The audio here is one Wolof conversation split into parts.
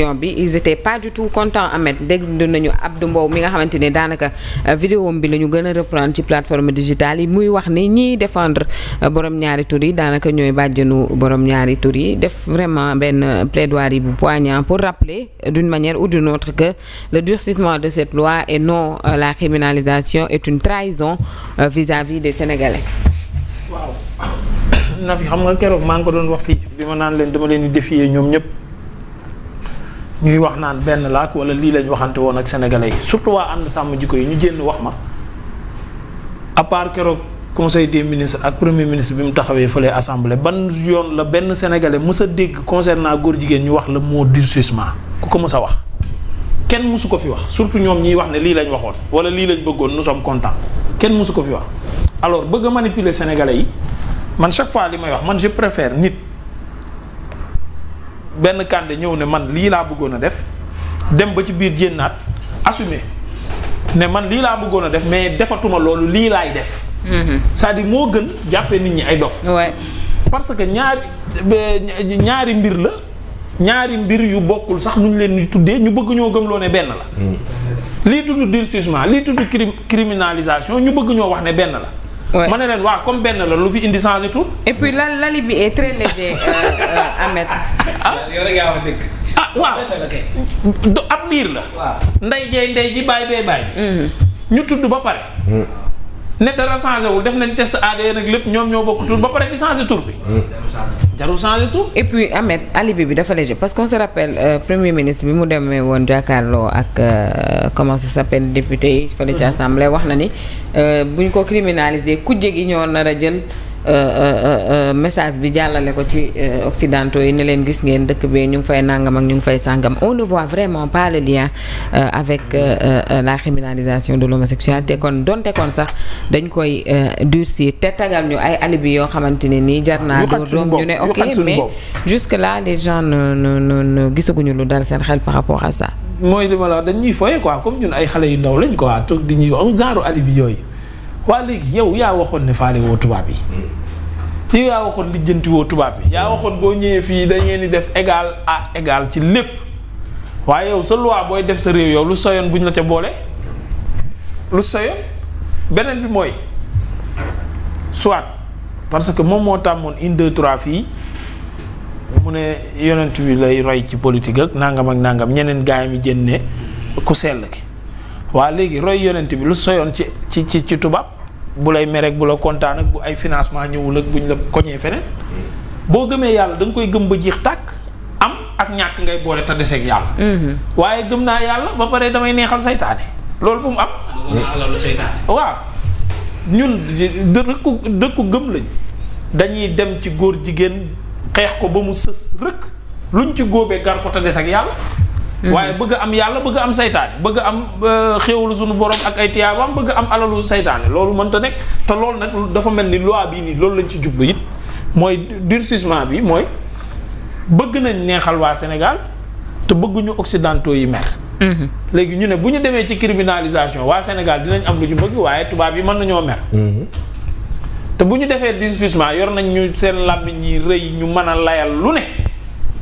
bi ils étaient pas du tout contents. Ahmed dégg nañu Abdou Mbow mi nga xamante ni daanaka vidéo bi la ñu gën a reprendre ci plateforme digitale yi muy wax ni ñiy défendre borom ñaari tur yi daanaka ñooy bàjjenu borom ñaari tur yi def vraiment benn plaidoirie bu poignant pour rappeler d'une manière ou d'une autre que le durcissement de cette loi et non la criminalisation est une trahison vis-à-vis des Sénégalais. waaw na fi xam nga keroog maa ngi ko doon wax fii bi ma naan leen dama leen di défier ñoom ñëpp. ñuy wax naan benn laak wala lii lañ waxante woon ak sénégalais yi surtout waa ànd sàmm jikko yi ñu jénn wax ma à part keroog conseil des ministres ak premier ministre bi mu taxawee fële assemblée ban yoon la benn sénégalais mës a dégg concernant góor jigéen ñu wax le mot durcissement ku ko mës a wax kenn mësu ko fi wax surtout ñoom ñiy wax ne lii lañ waxoon wala lii lañ bëggoon nous sommes contents kenn mësu ko fi wax alors bëgg a manipuler sénégalais yi man chaque fois li may wax man je préfère nit benn kànde ñëw ne man lii laa bëggoon a def dem ba ci biir jénnaat assumer ne man lii laa bëggoon a def mais defatuma loolu lii laay def. C'est-à-dire moo gën jàppee nit ñi ay dof. Ouais. parce que ñaari mbir la ñaari mbir yu bokkul sax nu ñu leen di tuddee ñu bëgg ñoo gëmloo ne benn la. lii tudd durcissement lii tudd criminalisation ñu bëgg ñoo wax ne benn la. Ouais. ma ne leen waa comme benn la lu fi indi changé tout. Et puis l'alibi est très léger Ahmed. waaw ab liir la. ndey ji bàyyi. ñu tudd ba pare. ne dara changé wul def nañ test ADN ak lépp ñoom ñoo bokk tur ba pare di changé tur bi. jarul changé tur. Et puis Ahmed alibi bi dafa léger parce qu'on se rappelle premier ministre bi mu demee woon jàkkaarloo ak comment ça s'appelle député yi fële ci assemblée wax na ni buñ ko criminaliser kujje gi ñoo nar a jël message bi jàllale ko ci occidentaux yi ne leen gis ngeen dëkk bee ñu ngi fay nangam ak ñu ngi fay sàngam on ne voit vraiment pas le lien avec la criminalisation de l'homosexualité kon donte kon sax dañ koy durcir te tagal ñu ay alibi yoo xamante ne nii jar naa dóor doom ñu ne ok mais jusque là les gens ne gisaguñu lu dal seen xel par rapport à ça. mooy li ma la dañuy foye quoi comme ñun ay xale yu ndaw lañ quoi toog di ñuy wax genre alibi yooyu waa léegi yow yaa waxoon ne faale woo tubaab yi yow yaa waxoon lijjanti woo tubaab yi yaa waxoon boo ñëwee fii da ngeen di def égal à égal ci lépp waaye yow sa loi booy def sa réew yow lu soyoon buñ la ca boole lu soyoon beneen bi mooy soit parce que moom moo tàmmoon 1 2 3 fii mu ne yonent bi lay roy ci politique ak nangam ñeneen gaay mi jënne ku sell ki waa léegi roy yonent bi lu soyoon ci tubaab bu lay merek bu la kontaan ak bu ay financement ñëwul ak buñ la koñee feneen boo gëmee yàlla da nga koy gëm ba jeex tàkk am ak ñàkk ngay boole te deseeg yàlla. waaye gëm naa yàlla ba pare damay neexal saytaane loolu fu mu am. waaw ñun dëkku gëm lañ dañuy dem ci góor jigéen xeex ko ba mu sës rëkk luñ ci góobee gar ko te deseeg yàlla. waaye bëgg am yàlla bëgg am saytaane bëgg am xéewalu sunu borom ak ay tiyaabam bëgg am alalu saytaane loolu mënta nekk te loolu nag dafa mel ni loi bii nii loolu lañ ci jublu it mooy durcissement bi mooy bëgg nañ neexal waa Sénégal te bëgguñu occidentaux yi mer. léegi ñu ne bu ñu demee ci criminalisation waa Sénégal dinañ am lu ñu bëgg waaye tubaab yi mën nañoo mer. te bu ñu defee durcissement yor nañ ñu seen làmmiñ ñi rëy ñu mën a layal lu ne.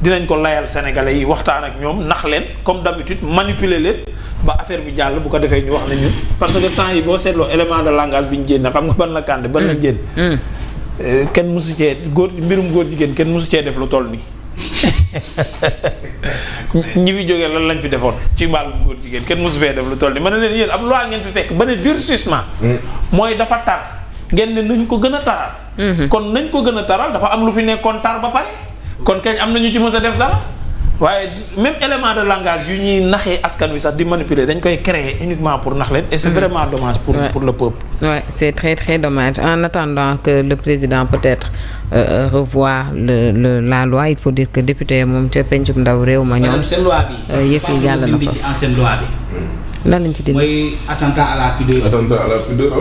dinañ ko layal sénégalais yi waxtaan ak ñoom nax leen comme d'habitude manipuler leen ba affaire bi jàll bu ko defee ñu wax ne ñun parce que temps yi boo seetloo élément de langage bi ñu jénn xam nga ban la kànde ban la jénn kenn mosu cee mbirum góor jigéen kenn mosu cee def lu toll nii ñi fi jógee lan lañ fi defoon ci mbaalum góor jigéen kenn mosu fee def lu toll nii ma ne leen yéen ab loi ngeen fi fekk ba ne durcissement mooy dafa tar ngeen ne nañ ko gën a taral kon nañ ko gën a taral dafa am lu fi nekkoon tar ba pare kon kañ am na ñu ci mës a def dara waaye même élément de langage yu ñuy naxee askan wi sax di manipuler dañ koy créer uniquement pour nax leen et c'est vraiment dommage pour le peuple. Ouais, c'est très très dommage en attendant que le président peut-être revoie la loi il faut dire que député moom ca pencum ndaw réew ma ñoom yëf yi jàll na fa ci ancienne loi bi. lan lañ ci dindi mooy attentat à la pudeur. attentat à la pudeur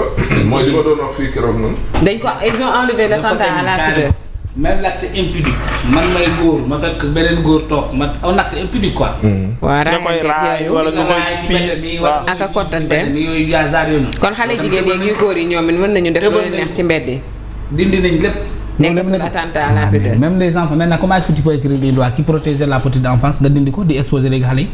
mooy li ma doon wax fii keroog noonu. dañ ko ils ont enlevé l'attentat à la pudeur. même l'acte impudique man may góor ma fekk beneen góor toog man un acte impudique quoi. waa nga koy raay wala nga koy piis ak a kottante yooyu yaa zaar yoonu. kon xale jigéen yeeg yu góor yi ñoom it mën nañu def lu neex ci mbedd yi. dindi nañ lépp nekkatul attentat à la pudeur. même les enfants maintenant comment est-ce que tu peux écrire des lois qui protègent la petite enfance nga dindi ko di exposer léegi xale yi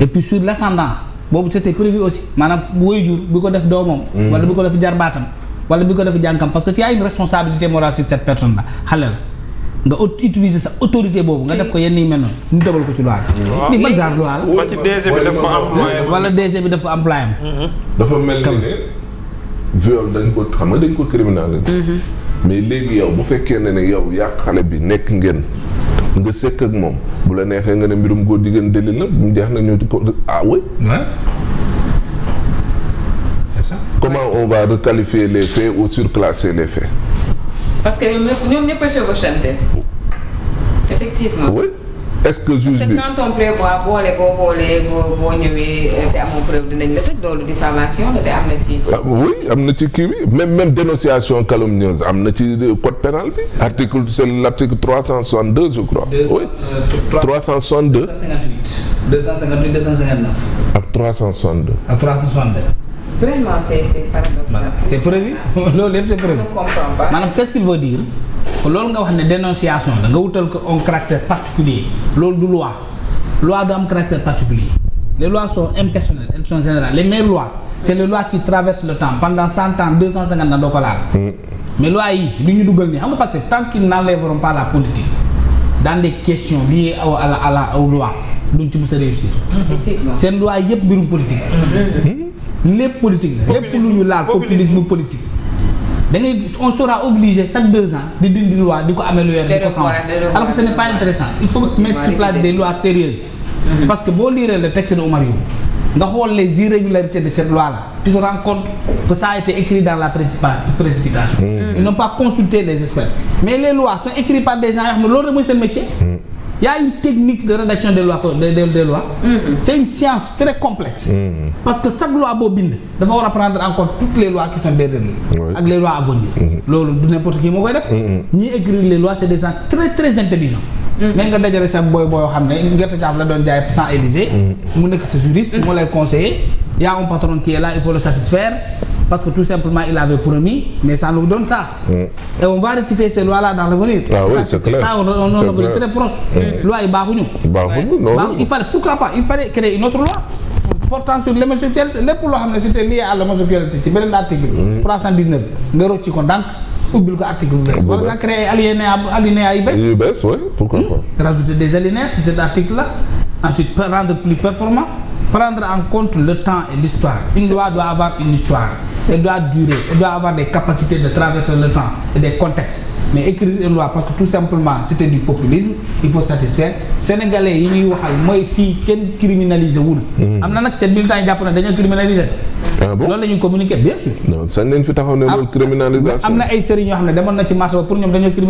et puis sur l'ascendant boobu c'était prévu aussi maanaam waajur bi ko def doomam. wala bi ko def jarbaatam wala bi ko def jànkam parce que tu as une responsabilité morale sur cette personne là xale la nga utiliser sa autorité boobu nga def ko yenn yi mel noonu ñu dobal ko ci loi bi. ni ban genre loi la. ba ci DG bi daf ko employé. wala DG bi daf ko employé am. dafa mel ni ne viol dañ ko xam nga dañ ko criminaliser. mais léegi yow bu fekkee ne yow yàq xale bi nekk ngeen nga sëkk ak moom bu la neexee nga ne mbirum góor jigéen délit la bu mu jeex na ñu di ko oui. c'est ça. Comment on va requalifier les faits ou surclasser les faits? Parce que ñoom ñëpp a chevauchante. Effectivement. Oui. Est-ce que juge bi parce que quand on prévoit boo ñëwee te amoo preuve dinañ la tëj loolu diffamation la te am na ci. oui am na ci kii bi même dénonciation calomnieuse am na ci code pénal bi. article c'est l'article 362 je crois. oui 362. 258 259. ak 362. ak 362. vraiment c'est paradoxal. c'est prévu loolu lépp c'est prévu. Je ne comprends pas. maanaam qu'est-ce qu'il veut dire. loolu nga wax ne dénonciation la nga wutal ko un caractère particulier loolu du loi du am caractère particulier les lois sont impersonnelles elles sont générales les meilleures lois c'est les lois qui traversent le temps pendant 100 ans 250 ans doo ko laal mais lois yi li ñu dugal nii xam nga parce que tant qu'ils n'enlèveront pas la politique dans des questions liées aux lois duñ ci mës a réussir seen loi yëpp mbirum politique lépp politique la lépp lu ñu laal populisme politique da ngay on sera obligé chaque 2 ans di dindi loi di ko améliorer di ko changer alors que ce n'est pas intéressant il faut mettre sur place des lois sérieuses parce que boo lire le texte de Oumar Youm nga xool les irrégularités de cette loi là tu te rends compte que ça a été écrit dans la précipitation ils n'ont pas consulté les experts mais les lois sont écrites par des gens yoo xam ne loolu rek mooy seen métier il y a une technique de rédaction des lois c'est une science très complexe parce que chaque loi boo bind dafa war a prendre en compte toutes les lois qui sont derrière lui ak les lois à venir loolu du n'importe qui moo koy def ñi écrire les lois c'est des gens très très intelligents mais nga dajale sa booy yoo xam ne gerte caaf la doon jaay sans Élysée mu nekk sa juriste moo lay conseiller y a un patron qui est là il faut le satisfaire parce que tout simplement il avait promis mais ça nous donne ça et on va rectifier ces lois là dans l'avenir c'est clair ça on est très proche loi yi baaxuñu il fallait pourquoi pas il fallait créer une autre loi portant sur l'homosexualité lépp loo xam ne c'était lié à l'homosexualité ci beneen article 319 nga rocci ko ndànk ubbil ko article bu bees wala ça créer alinéa yu bees oui pourquoi pas rajouter des alinéas sur cet article là ensuite rendre plus performant prendre en compte le temps et l'histoire. Une loi doit avoir une histoire. Elle doit durer. Elle doit avoir des capacités de traverser le temps et des contextes. Mais écrire une loi parce que tout simplement c'était du populisme, il faut satisfaire. Sénégalais yi ñuy waxal mooy fii kenn criminalisé wul. am na nag seen militants yi jàpp na dañoo criminalisé. ah bon loolu la ñuy communiquer bien sûr. non sañ nañ fi taxaw ne loolu criminalisation. am na ay sëriñ yoo xam ne demoon na ci marché ba pour ñoom dañoo criminalisé.